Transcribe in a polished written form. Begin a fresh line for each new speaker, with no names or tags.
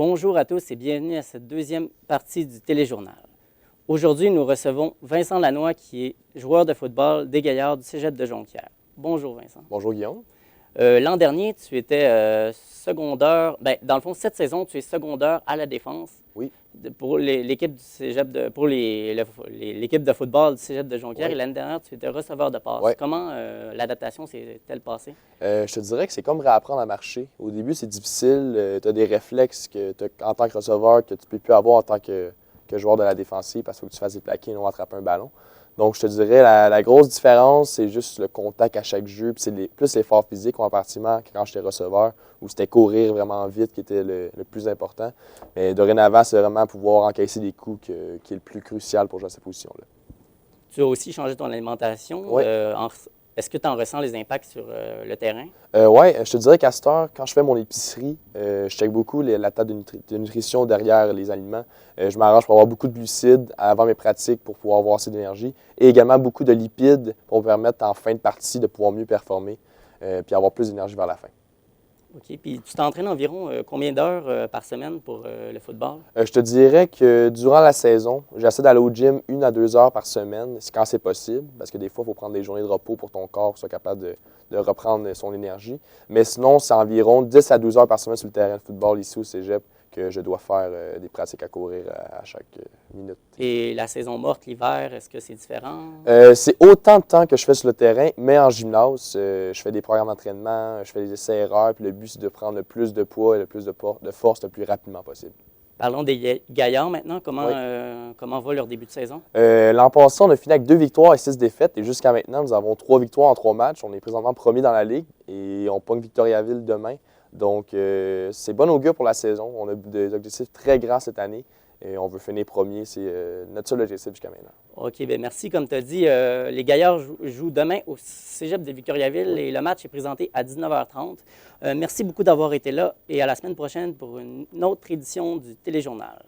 Bonjour à tous et bienvenue à cette deuxième partie du téléjournal. Aujourd'hui, nous recevons Vincent Lannoy, qui est joueur de football des Gaillards du Cégep de Jonquière. Bonjour Vincent.
Bonjour Guillaume.
L'an dernier, tu étais secondaire. Dans le fond, cette saison, tu es secondaire à la défense
Oui.
pour l'équipe du Cégep pour l'équipe de football du Cégep de Jonquière.
Oui.
Et l'année dernière, tu étais receveur de passe.
Oui.
Comment l'adaptation s'est-elle passée?
Je te dirais que c'est comme réapprendre à marcher. Au début, c'est difficile. Tu as des réflexes en tant que receveur que tu ne peux plus avoir en tant que joueur de la défensive parce qu'il faut que tu fasses des plaqués et non attraper un ballon. Donc, je te dirais, la grosse différence, c'est juste le contact à chaque jeu. Puis c'est plus l'effort physique compartiment quand j'étais receveur, où c'était courir vraiment vite qui était le plus important. Mais dorénavant, c'est vraiment pouvoir encaisser des coups qui est le plus crucial pour jouer à cette position-là.
Tu as aussi changé ton alimentation.
Oui.
Est-ce que tu en ressens les impacts sur le terrain?
Oui, je te dirais qu'à cette heure, quand je fais mon épicerie, je check beaucoup la table de nutrition derrière les aliments. Je m'arrange pour avoir beaucoup de glucides avant mes pratiques pour pouvoir avoir assez d'énergie et également beaucoup de lipides pour me permettre en fin de partie de pouvoir mieux performer puis avoir plus d'énergie vers la fin.
OK. Puis tu t'entraînes environ combien d'heures par semaine pour le football?
Je te dirais que durant la saison, j'essaie d'aller au gym 1 à 2 heures par semaine, quand c'est possible, parce que des fois, il faut prendre des journées de repos pour ton corps soit capable de reprendre son énergie. Mais sinon, c'est environ 10 à 12 heures par semaine sur le terrain de football ici au Cégep que je dois faire des pratiques à courir à chaque minute.
Et la saison morte, l'hiver, est-ce que c'est différent?
C'est autant de temps que je fais sur le terrain, mais en gymnase, je fais des programmes d'entraînement, je fais des essais-erreurs, puis le but, c'est de prendre le plus de poids et le plus de force le plus rapidement possible.
Parlons des Gaillards maintenant. Comment,
Oui.
comment va leur début de saison?
L'an passé, on a fini avec 2 victoires et 6 défaites. Et jusqu'à maintenant, nous avons 3 victoires en 3 matchs. On est présentement premier dans la ligue et on pogne Victoriaville demain. Donc, c'est bon augure pour la saison. On a des objectifs très grands cette année et on veut finir premier. C'est notre seul objectif jusqu'à maintenant.
OK, bien merci. Comme tu as dit, les Gaillards jouent demain au Cégep de Victoriaville et le match est présenté à 19h30. Merci beaucoup d'avoir été là et à la semaine prochaine pour une autre édition du Téléjournal.